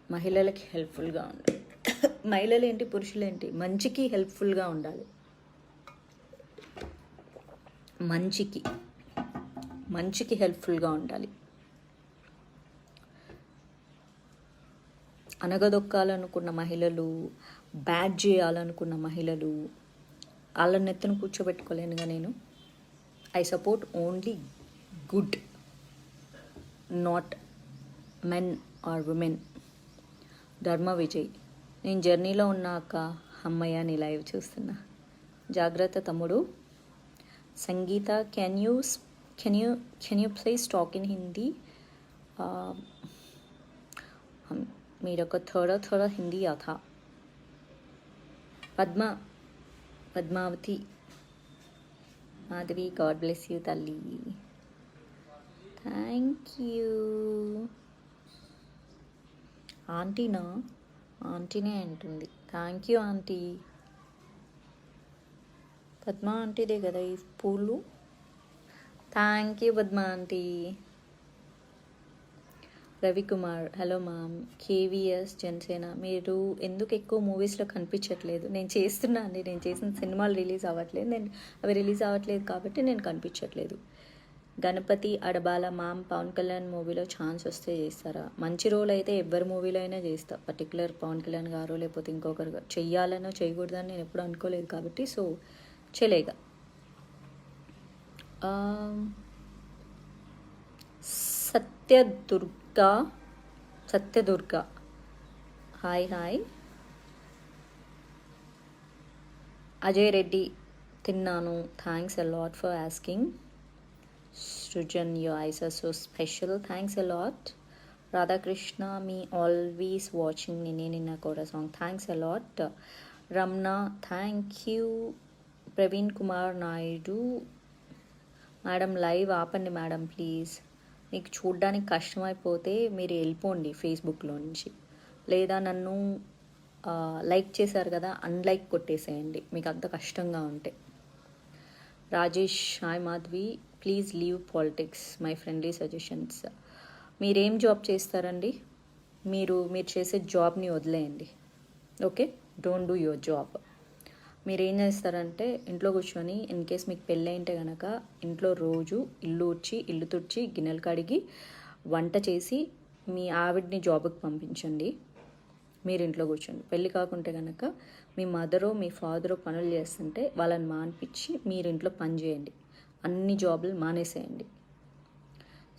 మహిళలకి హెల్ప్ఫుల్గా ఉండాలి. మహిళలేంటి పురుషులేంటి, మంచికి హెల్ప్ఫుల్గా ఉండాలి. మంచికి హెల్ప్ఫుల్గా ఉండాలి. అనగదొక్కాలనుకున్న మహిళలు, బ్యాడ్ చేయాలనుకున్న మహిళలు, వాళ్ళని ఎత్తున కూర్చోబెట్టుకోలేనుగా నేను. I support only good, not men or women. Dharma Vijay, నేను జర్నీలో ఉన్నాక అమ్మయ్య నీ లైవ్ చూస్తున్నా. జాగ్రత్త తమ్ముడు. Sangeetha, can you please talk in Hindi? मेरे को थोड़ा हिंदी आता. Padmavathi Madhavi, God bless you తల్లి. Thank you. ఆంటీనే అంటుంది. Thank you aunty. పద్మ ఆంటీదే కదా ఈ పూలు. Thank you Padma aunty. Ravikumar, hello ma'am. KVS Janasena, మీరు ఎందుకు ఎక్కువ మూవీస్లో కనిపించట్లేదు? నేను చేస్తున్నా అండి, నేను చేసిన సినిమాలు రిలీజ్ అవ్వట్లేదు, అవి రిలీజ్ అవ్వట్లేదు కాబట్టి నేను కనిపించట్లేదు. గణపతి అడబాల, మ్యామ్ పవన్ కళ్యాణ్ మూవీలో ఛాన్స్ వస్తే చేస్తారా? మంచి రోల్ అయితే ఎవరి మూవీలో అయినా చేస్తా. పర్టికులర్ పవన్ కళ్యాణ్ గారు లేకపోతే ఇంకొకరు చెయ్యాలనో చేయకూడదని నేను ఎప్పుడు అనుకోలేదు కాబట్టి సో చెలేగా. సత్యదుర్గ, హాయ్. అజయ్ రెడ్డి, తిన్నాను, thanks a lot for asking. Srujan, your eyes are so special, thanks a lot. Radhakrishna, me always watching Nine Nina Koda song, thanks a lot. Ramna, thank you. Praveen Kumar Naidu, madam live ఆపండి madam please. మీకు చూడ్డానికి కష్టమైపోతే మీరు వెళ్ళిపోండి ఫేస్బుక్లో నుంచి, లేదా నన్ను like చేశారు కదా అన్లైక్ కొట్టేసేయండి మీకు అంత కష్టంగా ఉంటే. Rajesh, hi Madhavi, please leave politics, my friendly suggestions. మీరేం జాబ్ చేస్తారండి? మీరు చేసే జాబ్ని వదిలేయండి. Okay, don't do your job. మీరేం చేస్తారంటే ఇంట్లో కూర్చొని, ఇన్ కేస్ మీకు పెళ్ళి అయింటే కనుక ఇంట్లో రోజు ఇల్లు తుడిచి గిన్నెలు కడిగి వంట చేసి మీ ఆవిడ్ని జాబ్కి పంపించండి. మీరు ఇంట్లో కూర్చోండి. పెళ్ళి కాకుంటే కనుక మీ మదరో మీ ఫాదరో పనులు చేస్తుంటే వాళ్ళని మానిపించి మీరు ఇంట్లో పని చేయండి. అన్ని జాబులు మానేసేయండి.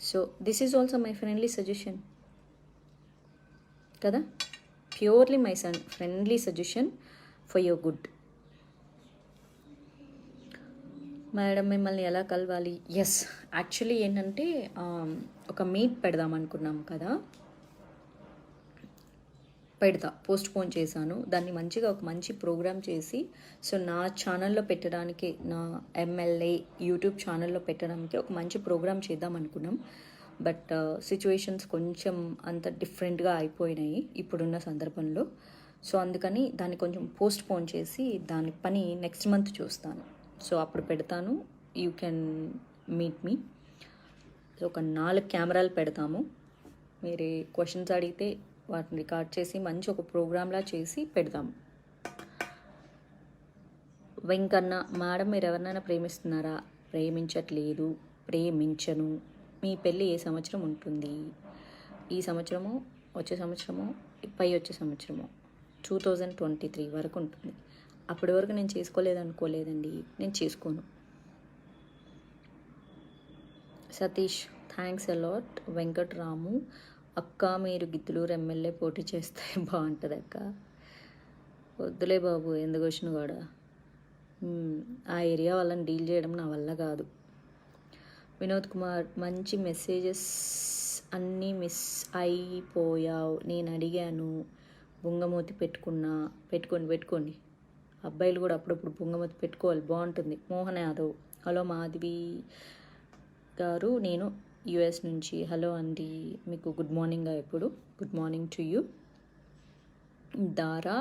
So this is also my friendly suggestion కదా, purely my friendly suggestion for your good. Madam మిమ్మల్ని ఎలా కలవాలి? ఎస్, యాక్చువల్లీ ఏంటంటే ఒక మీట్ పెడదాం అనుకున్నాం కదా, పోస్ట్ పోన్ చేశాను దాన్ని. మంచిగా ఒక మంచి ప్రోగ్రామ్ చేసి సో నా ఛానల్లో పెట్టడానికి, నా MLA యూట్యూబ్ ఛానల్లో పెట్టడానికి ఒక మంచి ప్రోగ్రామ్ చేద్దాం అనుకున్నాం. బట్ సిచ్యువేషన్స్ కొంచెం అంత డిఫరెంట్గా అయిపోయినాయి ఇప్పుడున్న సందర్భంలో. సో అందుకని దాన్ని కొంచెం పోస్ట్ పోన్ చేసి దాని పని నెక్స్ట్ మంత్ చూస్తాను. సో అప్పుడు పెడతాను. You can meet me. ఒక 4 కెమెరాలు పెడతాము. మీరు క్వశ్చన్స్ అడిగితే వాటిని రికార్డ్ చేసి మంచి ఒక ప్రోగ్రామ్లా చేసి పెడతాము. వెంకన్న, మేడం మీరు ఎవరినైనా ప్రేమిస్తున్నారా? ప్రేమించట్లేదు, ప్రేమించను. మీ పెళ్ళి ఏ సంవత్సరం ఉంటుంది? ఈ సంవత్సరము, వచ్చే సంవత్సరము, వచ్చే సంవత్సరము 2023 వరకు ఉంటుంది. అప్పటి వరకు నేను చేసుకోలేదనుకోలేదండి, నేను చేసుకోను. Satish, thanks allot. వెంకట్రాము, అక్క మీరు గిద్దలూరు ఎమ్మెల్యే పోటీ చేస్తే బాగుంటుంది అక్క. వద్దులే బాబు, ఎందుకు వచ్చిన కూడా ఆ ఏరియా వాళ్ళని డీల్ చేయడం నా వల్ల కాదు. వినోద్ కుమార్, మంచి మెసేజెస్ అన్నీ మిస్ అయిపోయావు. నేను అడిగాను, బుంగమూతి పెట్టుకోండి. అబ్బాయిలు కూడా అప్పుడప్పుడు బుంగమూతి పెట్టుకోవాలి, బాగుంటుంది. మోహన్ యాదవ్, హలో మాధవి గారు, నేను యుఎస్ నుంచి. హలో అండి, మీకు గుడ్ మార్నింగ్. ఎప్పుడు గుడ్ మార్నింగ్ టు యూ. దారా,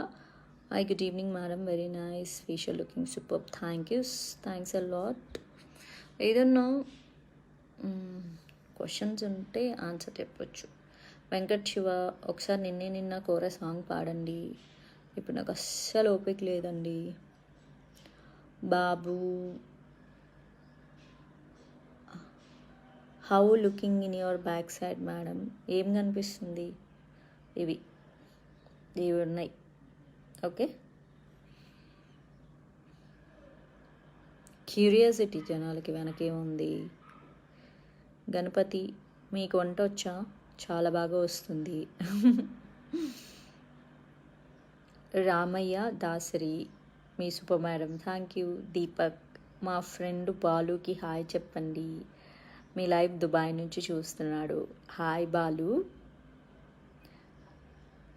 hi good evening madam, very nice facial looking super. Thanks a lot. ఏదన్నా క్వశ్చన్స్ ఉంటే ఆన్సర్ చెప్పొచ్చు. వెంకట్ శివ, ఒకసారి నిన్న కోర సాంగ్ పాడండి. ఇప్పుడు నాకు అస్సలు ఓపిక లేదండి. బాబు, how looking in your back side madam? ఏం కనిపిస్తుంది? ఇవి ఉన్నాయి. ఓకే, క్యూరియాసిటీ జనాలకి వెనకేముంది. గణపతి, మీకు వంట వచ్చా? చాలా బాగా వస్తుంది. రామయ్య దాసరి, మీ super madam, thank you. Deepak, మా ఫ్రెండ్ బాలుకి హాయ్ చెప్పండి, మీ లైవ్ దుబాయ్ నుంచి చూస్తున్నాడు. హాయ్ బాలు.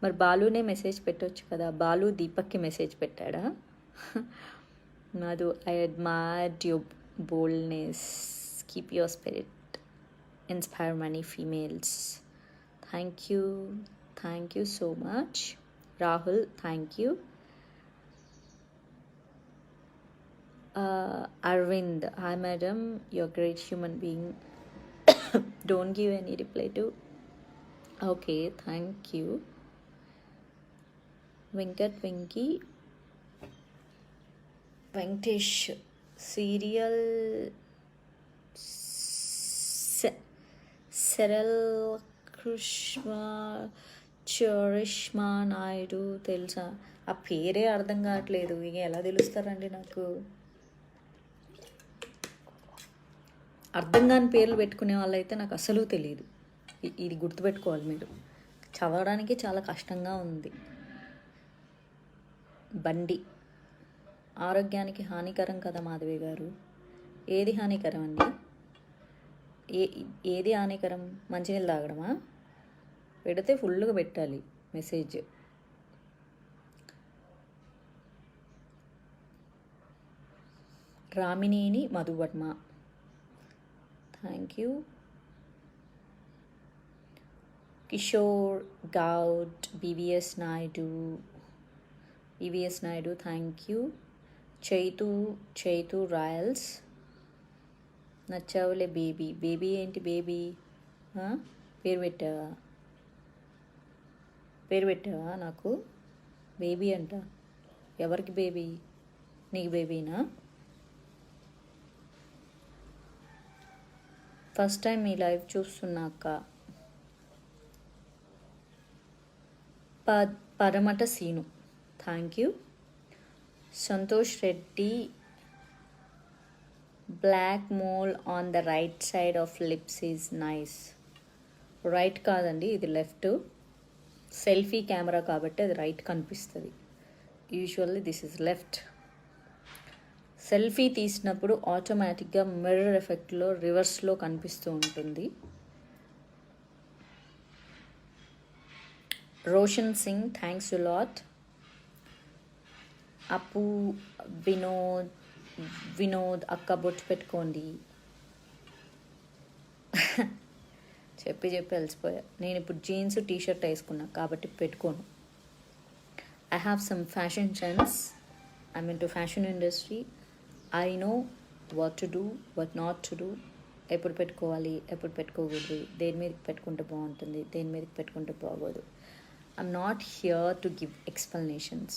మరి బాలునే మెసేజ్ పెట్టవచ్చు కదా. బాలు దీపక్కి మెసేజ్ పెట్టాడా? Madhu, I admire your boldness, keep your spirit, inspire many females. Thank you so much. Rahul, thank you. Arvind, hi madam, you're a great human being. Don't give any reply to. Okay, thank you. Venky, Venkatesh, serial serial Charishma Naidu తెలుసా? ఆ పేరే అర్థం కావట్లేదు, ఇక ఎలా తెలుస్తారండి నాకు? అర్థం కాని పేర్లు పెట్టుకునే వాళ్ళైతే నాకు అసలు తెలియదు. ఇది గుర్తుపెట్టుకోవాలి మీరు. చదవడానికి చాలా కష్టంగా ఉంది. బండి, ఆరోగ్యానికి హానికరం కదా మాధవి గారు? ఏది హానికరం అండి? ఏది హానికరం? మంచినీళ్ళు తాగడమా? పెడితే ఫుల్గా పెట్టాలి message. Ramineni Madhuvarma, thank you. Kishore Goud, BVS Naidu, thank you. Chaitu royals, నచ్చావులే బేబీ ఏంటి బేబీ? పేరు పెట్టావా నాకు? బేబీ అంట. ఎవరికి బేబీ? నీకు బేబీనా? ఫస్ట్ టైం మీ లైవ్ చూస్తున్నాక. Paramata Seenu, thank you. Santosh Reddy, black mole on the right side of lips is nice. Right కాదండి, ఇది లెఫ్ట్. సెల్ఫీ కెమెరా కాబట్టి అది రైట్ కనిపిస్తుంది. Usually this is left. Selfie తీసినప్పుడు ఆటోమేటిక్గా మిర్రర్ ఎఫెక్ట్లో రివర్స్లో కనిపిస్తూ ఉంటుంది. Roshan Singh, thanks you lot. అప్పు వినోద్, అక్క బొట్టు పెట్టుకోండి. చెప్పి అలసిపోయా. నేను ఇప్పుడు జీన్స్ టీషర్ట్ వేసుకున్నా కాబట్టి పెట్టుకోను. I have some fashion sense. I'm into fashion industry. I know what to do, what not to do. ఎప్పుడు పెట్టుకోవాలి ఎప్పుడు పెట్టుకోకూడదు, దేని మీదకి పెట్టుకుంటే బాగుంటుంది, దేని మీదకి పెట్టుకుంటే బాగోదు. I'm not here to give explanations.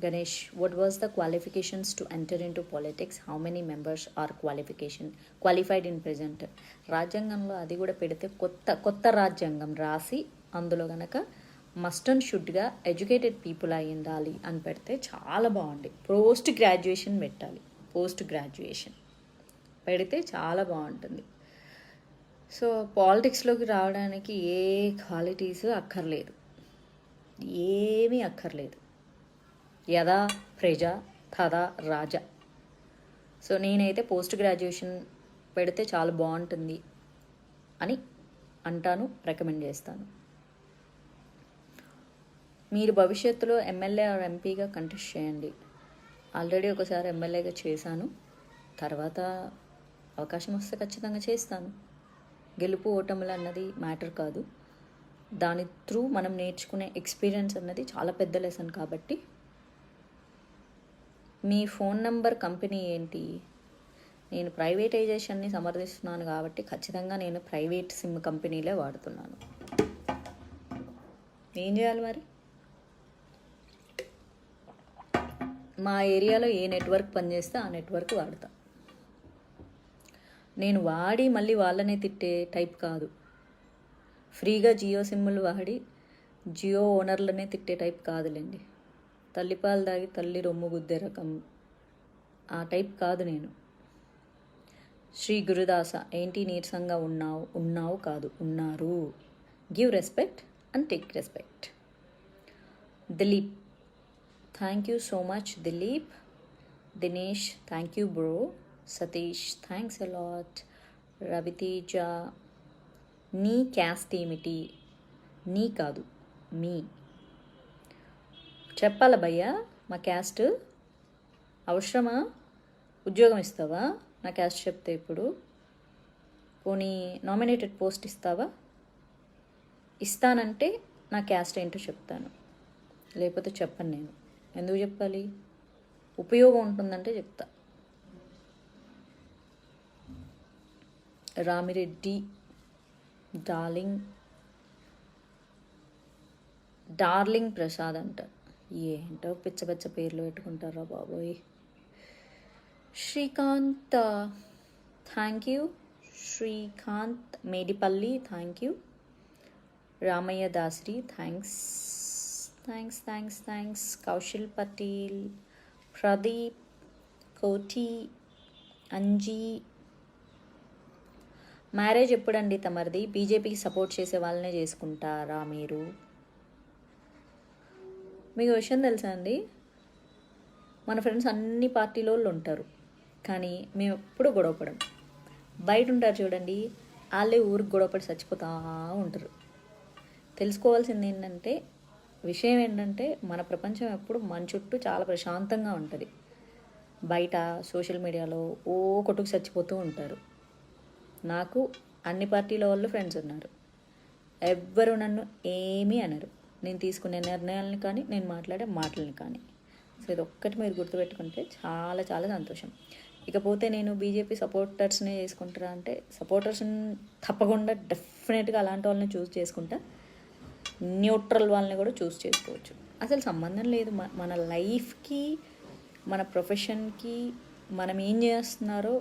Ganesh, what was the qualifications to enter into politics? How many members are qualified in present? రాజ్యాంగంలో అది కూడా పెడితే కొత్త రాజ్యాంగం రాసి అందులో గనక మస్ట్ అండ్ షుడ్గా ఎడ్యుకేటెడ్ పీపుల్ అయి ఉండాలి అని పెడితే చాలా బాగుంది. పోస్ట్ గ్రాడ్యుయేషన్ పెట్టాలి. పోస్ట్ గ్రాడ్యుయేషన్ పెడితే చాలా బాగుంటుంది. సో పాలిటిక్స్లోకి రావడానికి ఏ క్వాలిటీస్ అక్కర్లేదు, ఏమీ అక్కర్లేదు. యదా ప్రజ తదా రాజా. సో నేనైతే పోస్ట్ గ్రాడ్యుయేషన్ పెడితే చాలా బాగుంటుంది అని అంటాను, రికమెండ్ చేస్తాను. మీరు భవిష్యత్తులో ఎమ్మెల్యే ఆర్ ఎంపీగా కంటెస్ట్ చేయండి. ఆల్రెడీ ఒకసారి ఎమ్మెల్యేగా చేశాను, తర్వాత అవకాశం వస్తే ఖచ్చితంగా చేస్తాను. గెలుపు ఓటములు అన్నది మ్యాటర్ కాదు, దాని త్రూ మనం నేర్చుకునే ఎక్స్పీరియన్స్ అన్నది చాలా పెద్ద లెసన్. కాబట్టి మీ ఫోన్ నంబర్ కంపెనీ ఏంటి? నేను ప్రైవేటైజేషన్ని సమర్థిస్తున్నాను కాబట్టి ఖచ్చితంగా నేను ప్రైవేట్ సిమ్ కంపెనీలే వాడుతున్నాను. ఏం చేయాలి మరి? మా ఏరియాలో ఏ నెట్వర్క్ పనిచేస్తే ఆ నెట్వర్క్ వాడతా. నేను వాడి మళ్ళీ వాళ్ళనే తిట్టే టైప్ కాదు. ఫ్రీగా జియో సిమ్ములు వాడి జియో ఓనర్లనే తిట్టే టైప్ కాదులేండి. తల్లిపాలు దాగి తల్లి రొమ్ము గుద్దే రకం ఆ టైప్ కాదు నేను. శ్రీ గురుదాస, ఏంటి నీరసంగా ఉన్నావు కాదు, ఉన్నారు. Give respect and take respect. Dilip, thank you so much Dilip. Dinesh, thank you bro. Satish, thanks a lot. Raviteja, నీ క్యాస్ట్ ఏమిటి? నీ కాదు, మీ. చెప్పాలా భయ్యా మా క్యాస్ట్? అవసరమా? ఉద్యోగం ఇస్తావా నా క్యాస్ట్ చెప్తే? ఇప్పుడు పోనీ నామినేటెడ్ పోస్ట్ ఇస్తావా? ఇస్తానంటే నా క్యాస్ట్ ఏంటో చెప్తాను, లేకపోతే చెప్పను. నేను ఎందుకు చెప్పాలి? ఉపయోగం ఉంటుందంటే చెప్తా. రామిరెడ్డి, డార్లింగ్ ప్రసాద్ అంట. ఏంటో పిచ్చ పిచ్చ పేర్లు పెట్టుకుంటారా బాబోయ్. Srikanth, thank you. Srikanth Medipalli, thank you. Ramaiah Dasari, thanks. Kaushal Patel, Pradeep, Koti, Anji. Marriage ఎప్పుడండి తమరిది? బీజేపీకి సపోర్ట్ చేసే వాళ్ళనే చేసుకుంటారా మీరు? మీకు విషయం తెలుసా అండి, మన ఫ్రెండ్స్ అన్ని పార్టీలో ఉంటారు, కానీ మేము ఎప్పుడు గొడవపడం. బయట ఉంటారు చూడండి, వాళ్ళే ఊరికి గొడవపడి చచ్చిపోతూ ఉంటారు. తెలుసుకోవాల్సింది ఏంటంటే, విషయం ఏంటంటే, మన ప్రపంచం ఎప్పుడు మన చుట్టూ చాలా ప్రశాంతంగా ఉంటుంది. బయట సోషల్ మీడియాలో కొట్టుకు చచ్చిపోతూ ఉంటారు. నాకు అన్ని పార్టీల వాళ్ళు ఫ్రెండ్స్ ఉన్నారు, ఎవ్వరు నన్ను ఏమీ అనరు. నేను తీసుకునే నిర్ణయాలను కానీ, నేను మాట్లాడే మాటలని కానీ. సో ఇది ఒక్కటి మీరు గుర్తుపెట్టుకుంటే చాలా చాలా సంతోషం. ఇకపోతే నేను బీజేపీ సపోర్టర్స్నే చేసుకుంటారా అంటే, సపోర్టర్స్ని తప్పకుండా డెఫినెట్గా అలాంటి వాళ్ళని చూస్ చేసుకుంటా. న్యూట్రల్ వాళ్ళని కూడా చూస్ చేసుకోవచ్చు, అసలు సంబంధం లేదు. మన లైఫ్కి, మన ప్రొఫెషన్కి, మనం ఏం చేస్తున్నారో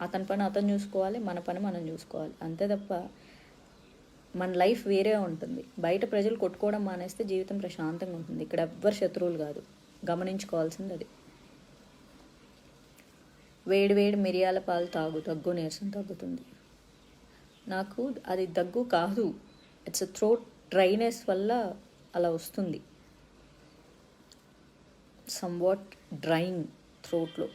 అతని పని అతను చూసుకోవాలి, మన పని మనం చూసుకోవాలి, అంతే తప్ప మన లైఫ్ వేరే ఉంటుంది. బయట ప్రజలు కొట్టుకోవడం మానేస్తే జీవితం ప్రశాంతంగా ఉంటుంది. ఇక్కడ ఎవ్వరు శత్రువులు కాదు, గమనించుకోవాల్సింది అది. వేడి మిరియాల పాలు తాగు, దగ్గు నీరసం తగ్గుతుంది. నాకు అది దగ్గు కాదు, ఇట్స్ థ్రోట్ డ్రైనెస్ వల్ల అలా వస్తుంది. సమ్వాట్ డ్రైయింగ్ థ్రోట్లో.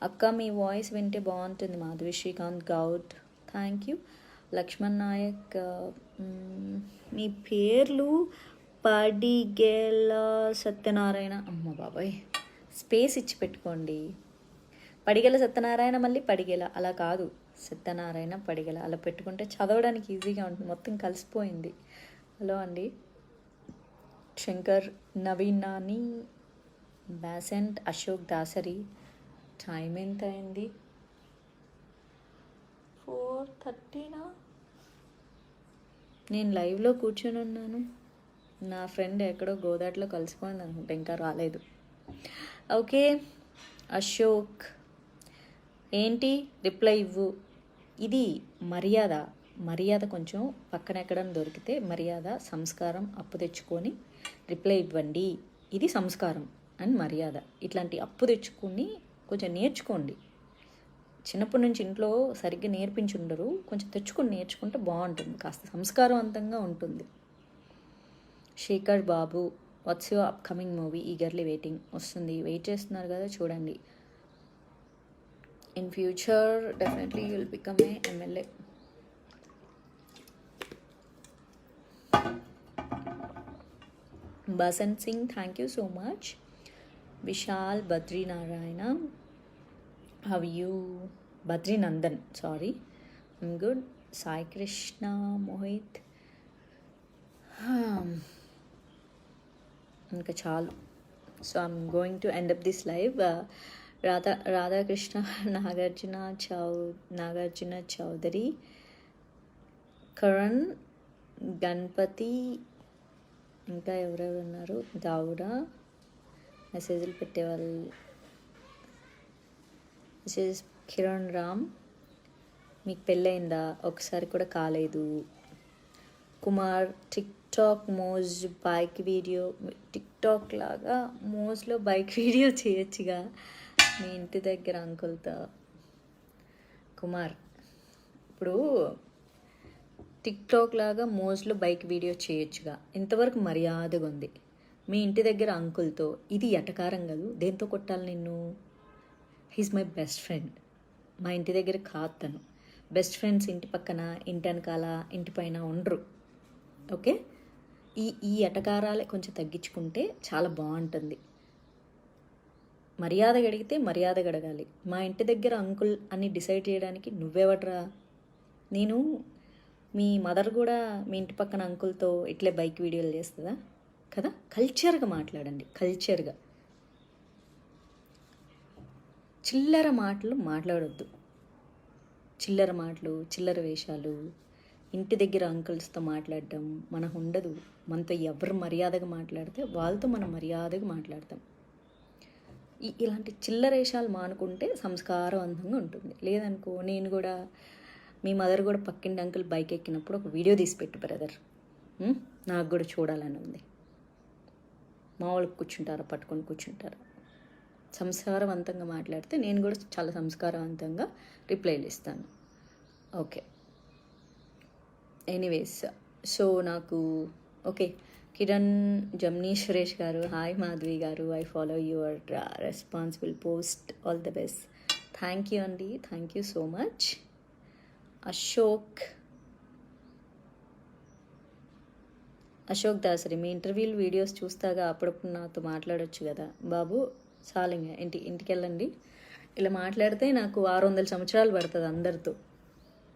అక్క మీ వాయిస్ వింటే బాగుంటుంది. Madhavi Srikanth Goud, thank you. లక్ష్మణ్ నాయక్, మీ పేర్లు పడిగెల సత్యనారాయణ. అమ్మ బాబాయ్, స్పేస్ ఇచ్చి పెట్టుకోండి. పడిగెల సత్యనారాయణ, మళ్ళీ పడిగెల, అలా కాదు. సత్యనారాయణ పడిగెల అలా పెట్టుకుంటే చదవడానికి ఈజీగా ఉంటుంది. మొత్తం కలిసిపోయింది. హలో అండి, శంకర్, నవీన్ నాని, బ్యాసెంట్, అశోక్ దాసరి. టైం ఎంత అయింది? 4:30నా? నేను లైవ్లో కూర్చొని ఉన్నాను. నా ఫ్రెండ్ ఎక్కడో గోదాట్లో కలిసిపోయింది అనుకుంటా, ఇంకా రాలేదు. ఓకే అశోక్, ఏంటి రిప్లై ఇవ్వు. ఇది మర్యాద. మర్యాద కొంచెం పక్కన ఎక్కడం దొరికితే మర్యాద, సంస్కారం అప్పు తెచ్చుకొని రిప్లై ఇవ్వండి. ఇది సంస్కారం అండ్ మర్యాద. ఇట్లాంటి అప్పు తెచ్చుకొని కొంచెం నేర్చుకోండి. చిన్నప్పటి నుంచి ఇంట్లో సరిగ్గా నేర్పించుండరు, కొంచెం తెచ్చుకొని నేర్చుకుంటే బాగుంటుంది, కాస్త సంస్కారవంతంగా ఉంటుంది. Shekhar Babu, what's your upcoming movie? Eagerly waiting. వస్తుంది, వెయిట్ చేస్తున్నారు కదా, చూడండి. In future definitely you will become a MLA. Basant Singh, thank you so much. Vishal Badrinarayana, how you? Badrinandan, sorry, I'm good. Sai Krishna, Mohit. ఇంకా చాలు. So I'm going to end up this live. Radhakrishna, Nagarjuna Chowdary, Karan, Ganapathi, ఇంకా ఎవరెవరు ఉన్నారు? దావుడా, మెసేజ్లు పెట్టేవాళ్ళు. మెసేజ్ కిరణ్ రామ్, మీకు పెళ్ళయిందా? ఒకసారి కూడా కాలేదు. Kumar, TikTok Moj bike video. TikTok లాగా మోజ్లో బైక్ వీడియో చేయొచ్చుగా మీ ఇంటి దగ్గర అంకుల్తో. కుమార్, ఇప్పుడు టిక్టాక్ లాగా మోజ్లో బైక్ వీడియో చేయొచ్చుగా, ఇంతవరకు మర్యాదగా ఉంది. మీ ఇంటి దగ్గర అంకుల్తో ఇది ఎటకారం కాదు. దేంతో కొట్టాలి నిన్ను? He's my best friend. మా ఇంటి దగ్గర కాదు తను. బెస్ట్ ఫ్రెండ్స్ ఇంటి పక్కన, ఇంటి వెనకాల, ఇంటి పైన ఉండరు. ఓకే, ఈ ఎటకారాలే కొంచెం తగ్గించుకుంటే చాలా బాగుంటుంది. మర్యాద అడిగితే మర్యాద అడగాలి. మా ఇంటి దగ్గర అంకుల్ అని డిసైడ్ చేయడానికి నువ్వెవడరా? నేను మీ మదర్ కూడా మీ ఇంటి పక్కన అంకుల్తో ఇట్లే బైక్ వీడియోలు చేస్తుందా కదా? కల్చర్గా మాట్లాడండి, కల్చర్గా. చిల్లర మాటలు మాట్లాడొద్దు. చిల్లర మాటలు, చిల్లర వేషాలు, ఇంటి దగ్గర అంకుల్స్తో మాట్లాడడం మనకు ఉండదు. మనతో ఎవరు మర్యాదగా మాట్లాడితే వాళ్ళతో మనం మర్యాదగా మాట్లాడతాం. ఇలాంటి చిల్లర వేషాలు మానుకుంటే సంస్కారవంతంగా ఉంటుంది. లేదనుకో, నేను కూడా మీ మదర్ కూడా పక్కింటి అంకుల్ బైక్ ఎక్కినప్పుడు ఒక వీడియో తీసి పెట్టు బ్రదర్, నాకు కూడా చూడాలని ఉంది. మా వాళ్ళకి కూర్చుంటారా, పట్టుకొని కూర్చుంటారా? సంస్కారవంతంగా మాట్లాడితే నేను కూడా చాలా సంస్కారవంతంగా రిప్లైలు ఇస్తాను. ఓకే, ఎనీవేస్, సో నాకు okay. Kiran Jamni Suresh garu, hi Madhavi garu, I follow your responsible post, all the best. Thank you అండి, thank you so much. Ashok Dasari, మీ ఇంటర్వ్యూలు వీడియోస్ చూస్తాగా, అప్పుడప్పుడు నాతో మాట్లాడొచ్చు కదా బాబు. చాలింగా ఇంటికి వెళ్ళండి. ఇలా మాట్లాడితే నాకు 600 సంవత్సరాలు పడుతుంది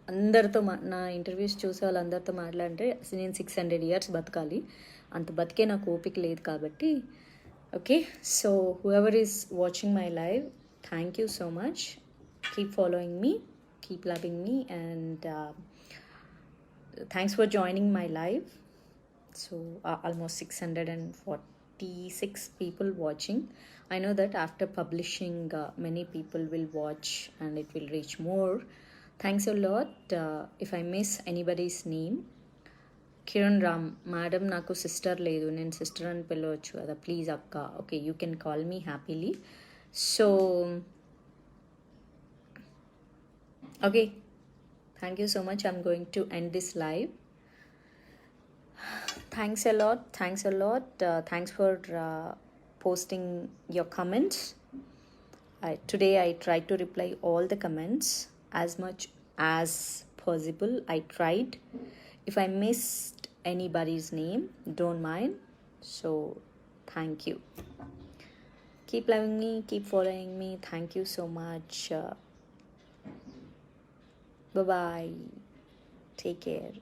అందరితో నా ఇంటర్వ్యూస్ చూసే వాళ్ళందరితో మాట్లాడితే నేను 600 years బతకాలి. అంత బతికే నాకు ఓపిక లేదు కాబట్టి. Okay, so whoever is watching my live, thank you so much. Keep following me, keep loving me, and thanks for joining my live. So almost 646 people watching. I know that after publishing many people will watch and it will reach more. Thanks a lot. If I miss anybody's name, Kiran Ram, madam నాకు sister లేదు, నేను sister అని పిలవచ్చు కదా please అక్క. Okay, you can call me happily. So okay, thank you so much. I'm going to end this live. Thanks a lot. Thanks for posting your comments. Today I tried to reply all the comments as much as possible. I tried. If I missed anybody's name, don't mind. So thank you. Keep loving me, keep following me. Thank you so much. Bye-bye. Take care.